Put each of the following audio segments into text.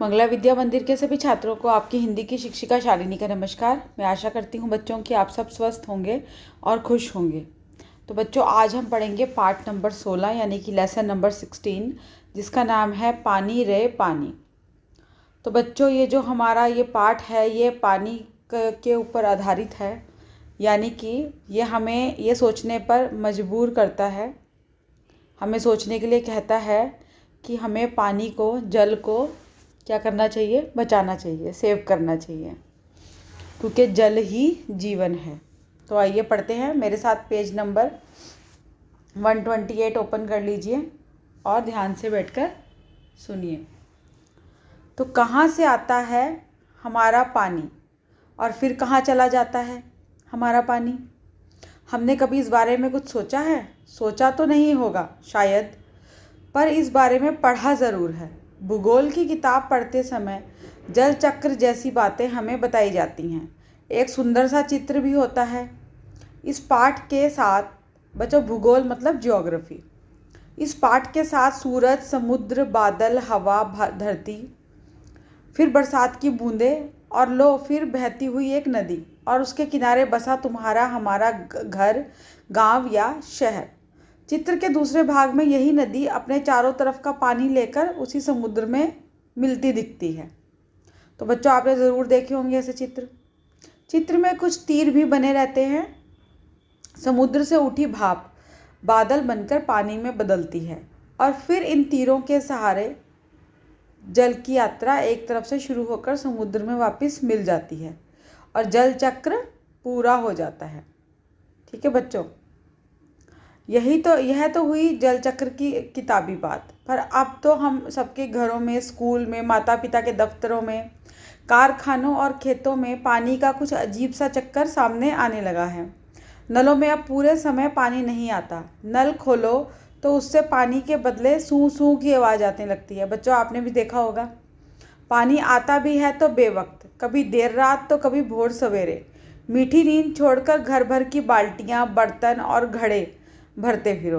मंगला विद्या मंदिर के सभी छात्रों को आपकी हिंदी की शिक्षिका शालिनी का नमस्कार। मैं आशा करती हूँ बच्चों कि आप सब स्वस्थ होंगे और खुश होंगे। तो बच्चों, आज हम पढ़ेंगे पार्ट नंबर 16 यानी कि लेसन नंबर 16, जिसका नाम है पानी रे पानी। तो बच्चों, ये जो हमारा ये पाठ है ये पानी के ऊपर आधारित है, यानी कि ये हमें ये सोचने पर मजबूर करता है, हमें सोचने के लिए कहता है कि हमें पानी को, जल को क्या करना चाहिए, बचाना चाहिए, सेव करना चाहिए, क्योंकि जल ही जीवन है। तो आइए पढ़ते हैं। मेरे साथ पेज नंबर 128 ओपन कर लीजिए और ध्यान से बैठकर सुनिए। तो कहाँ से आता है हमारा पानी और फिर कहाँ चला जाता है हमारा पानी? हमने कभी इस बारे में कुछ सोचा है? सोचा तो नहीं होगा शायद, पर इस बारे में पढ़ा ज़रूर है। भूगोल की किताब पढ़ते समय जल चक्र जैसी बातें हमें बताई जाती हैं। एक सुंदर सा चित्र भी होता है। इस पाठ के साथ बच्चों, भूगोल मतलब ज्योग्राफी, इस पाठ के साथ सूरज, समुद्र, बादल, हवा, धरती, फिर बरसात की बूंदें और लो फिर बहती हुई एक नदी और उसके किनारे बसा तुम्हारा हमारा घर, गांव या शहर। चित्र के दूसरे भाग में यही नदी अपने चारों तरफ का पानी लेकर उसी समुद्र में मिलती दिखती है। तो बच्चों, आपने ज़रूर देखे होंगे ऐसे चित्र। चित्र में कुछ तीर भी बने रहते हैं। समुद्र से उठी भाप बादल बनकर पानी में बदलती है और फिर इन तीरों के सहारे जल की यात्रा एक तरफ से शुरू होकर समुद्र में वापस मिल जाती है और जल चक्र पूरा हो जाता है। ठीक है बच्चों, यह तो हुई जल चक्र की किताबी बात। पर अब तो हम सबके घरों में, स्कूल में, माता पिता के दफ्तरों में, कारखानों और खेतों में पानी का कुछ अजीब सा चक्कर सामने आने लगा है। नलों में अब पूरे समय पानी नहीं आता। नल खोलो तो उससे पानी के बदले सूं सूं की आवाज़ आने लगती है। बच्चों, आपने भी देखा होगा। पानी आता भी है तो बेवक्त, कभी देर रात तो कभी भोर सवेरे। मीठी नींद छोड़कर घर भर की बाल्टियाँ, बर्तन और घड़े भरते फिरो।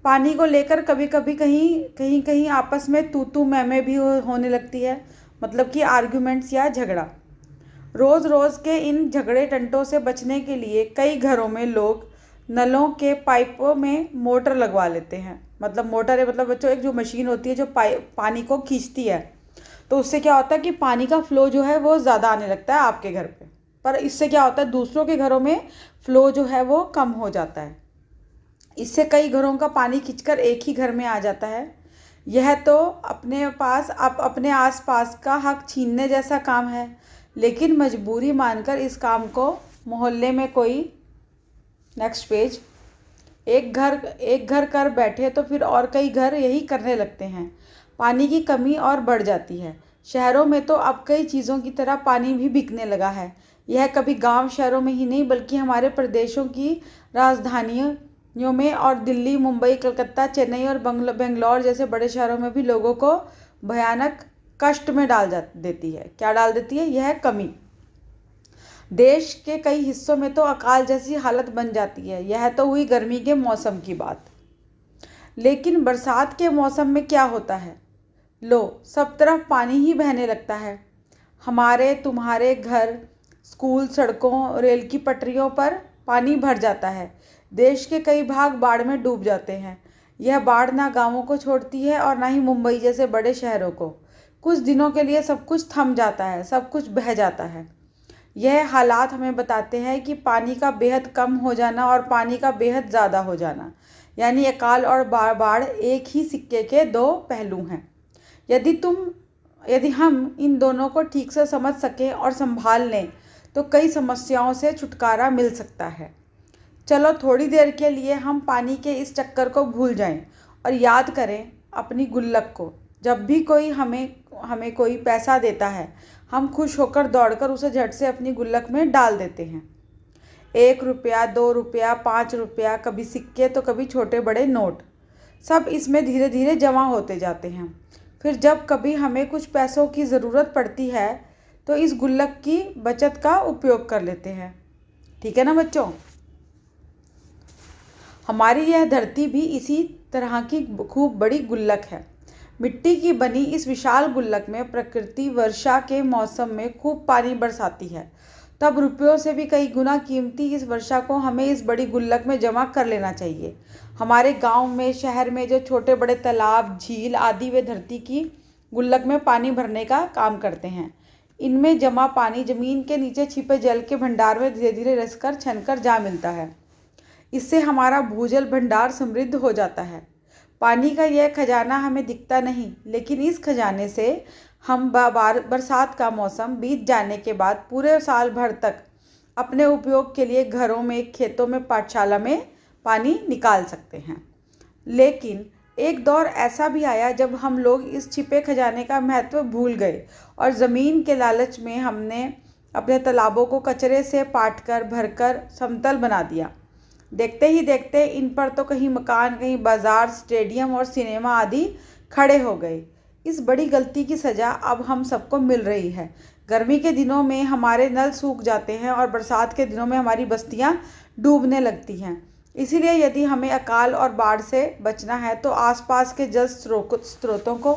पानी को लेकर कभी कभी कहीं आपस में तू मैं भी होने लगती है, मतलब कि आर्ग्यूमेंट्स या झगड़ा। रोज़ रोज़ के इन झगड़े टंटों से बचने के लिए कई घरों में लोग नलों के पाइपों में मोटर लगवा लेते हैं। मतलब मोटर है, मतलब बच्चों एक जो मशीन होती है जो पानी को खींचती है। तो उससे क्या होता है कि पानी का फ़्लो जो है वो ज़्यादा आने लगता है आपके घर पे, पर इससे क्या होता है दूसरों के घरों में फ़्लो जो है वो कम हो जाता है। इससे कई घरों का पानी खींचकर एक ही घर में आ जाता है। यह तो अपने आसपास का हक छीनने जैसा काम है, लेकिन मजबूरी मानकर इस काम को मोहल्ले में कोई, नेक्स्ट पेज, एक घर कर बैठे तो फिर और कई घर यही करने लगते हैं। पानी की कमी और बढ़ जाती है। शहरों में तो अब कई चीज़ों की तरह पानी भी बिकने लगा है। यह कभी गांव शहरों में ही नहीं बल्कि हमारे प्रदेशों की राजधानियों में और दिल्ली, मुंबई, कलकत्ता, चेन्नई और बेंगलोर जैसे बड़े शहरों में भी लोगों को भयानक कष्ट में डाल देती है। क्या डाल देती है? यह कमी। देश के कई हिस्सों में तो अकाल जैसी हालत बन जाती है। यह तो हुई गर्मी के मौसम की बात। लेकिन बरसात के मौसम में क्या होता है? लो, सब तरफ पानी ही बहने लगता है। हमारे तुम्हारे घर, स्कूल, सड़कों, रेल की पटरियों पर पानी भर जाता है। देश के कई भाग बाढ़ में डूब जाते हैं। यह बाढ़ ना गांवों को छोड़ती है और ना ही मुंबई जैसे बड़े शहरों को। कुछ दिनों के लिए सब कुछ थम जाता है, सब कुछ बह जाता है। यह हालात हमें बताते हैं कि पानी का बेहद कम हो जाना और पानी का बेहद ज़्यादा हो जाना, यानी अकाल और बाढ़ एक ही सिक्के के दो पहलू हैं। यदि हम इन दोनों को ठीक से समझ सकें और संभाल लें तो कई समस्याओं से छुटकारा मिल सकता है। चलो थोड़ी देर के लिए हम पानी के इस चक्कर को भूल जाएं और याद करें अपनी गुल्लक को। जब भी कोई हमें कोई पैसा देता है, हम खुश होकर दौड़कर उसे झट से अपनी गुल्लक में डाल देते हैं। 1 रुपया, 2 रुपया, 5 रुपया, कभी सिक्के तो कभी छोटे बड़े नोट, सब इसमें धीरे धीरे जमा होते जाते हैं। फिर जब कभी हमें कुछ पैसों की ज़रूरत पड़ती है तो इस गुल्लक की बचत का उपयोग कर लेते हैं। ठीक है ना बच्चों? हमारी यह धरती भी इसी तरह की खूब बड़ी गुल्लक है। मिट्टी की बनी इस विशाल गुल्लक में प्रकृति वर्षा के मौसम में खूब पानी बरसाती है। तब रुपयों से भी कई गुना कीमती इस वर्षा को हमें इस बड़ी गुल्लक में जमा कर लेना चाहिए। हमारे गांव में, शहर में जो छोटे बड़े तालाब, झील आदि वे धरती की गुल्लक में पानी भरने का काम करते हैं। इनमें जमा पानी जमीन के नीचे छिपे जल के भंडार में धीरे धीरे रसकर छनकर जा मिलता है। इससे हमारा भूजल भंडार समृद्ध हो जाता है। पानी का यह खजाना हमें दिखता नहीं, लेकिन इस खजाने से हम बरसात का मौसम बीत जाने के बाद पूरे साल भर तक अपने उपयोग के लिए घरों में, खेतों में, पाठशाला में पानी निकाल सकते हैं। लेकिन एक दौर ऐसा भी आया जब हम लोग इस छिपे खजाने का महत्व भूल गए और ज़मीन के लालच में हमने अपने तालाबों को कचरे से पाटकर भरकर समतल बना दिया। देखते ही देखते इन पर तो कहीं मकान, कहीं बाजार, स्टेडियम और सिनेमा आदि खड़े हो गए। इस बड़ी गलती की सज़ा अब हम सबको मिल रही है। गर्मी के दिनों में हमारे नल सूख जाते हैं और बरसात के दिनों में हमारी बस्तियां डूबने लगती हैं। इसीलिए यदि हमें अकाल और बाढ़ से बचना है तो आसपास के जल स्रोतों को,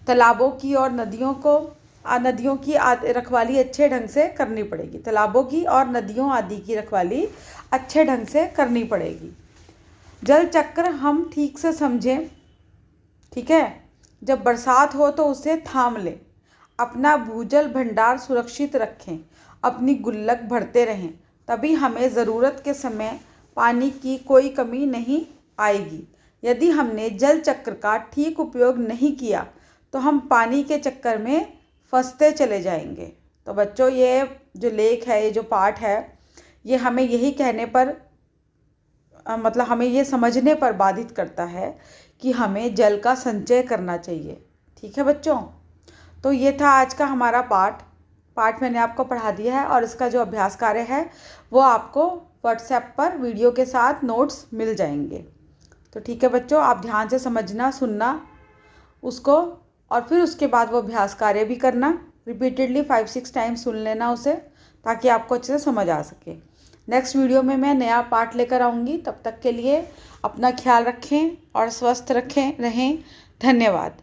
तालाबों की और नदियों की रखवाली अच्छे ढंग से करनी पड़ेगी। तालाबों की और नदियों आदि की रखवाली अच्छे ढंग से करनी पड़ेगी। जल चक्र हम ठीक से समझें, ठीक है। जब बरसात हो तो उसे थाम लें, अपना भूजल भंडार सुरक्षित रखें, अपनी गुल्लक भरते रहें, तभी हमें ज़रूरत के समय पानी की कोई कमी नहीं आएगी। यदि हमने जल चक्र का ठीक उपयोग नहीं किया तो हम पानी के चक्कर में फंसते चले जाएंगे। तो बच्चों, ये जो लेख है, ये जो पाठ है, ये हमें यही कहने पर मतलब हमें ये समझने पर बाधित करता है कि हमें जल का संचय करना चाहिए। ठीक है बच्चों, तो ये था आज का हमारा पाठ मैंने आपको पढ़ा दिया है और इसका जो अभ्यास कार्य है वो आपको व्हाट्सएप पर वीडियो के साथ नोट्स मिल जाएंगे। तो ठीक है बच्चों, आप ध्यान से समझना, सुनना उसको और फिर उसके बाद वो अभ्यास कार्य भी करना। रिपीटेडली 5-6 टाइम्स सुन लेना उसे, ताकि आपको अच्छे से समझ आ सके। नेक्स्ट वीडियो में मैं नया पाठ लेकर आऊँगी। तब तक के लिए अपना ख्याल रखें और स्वस्थ रहें। धन्यवाद।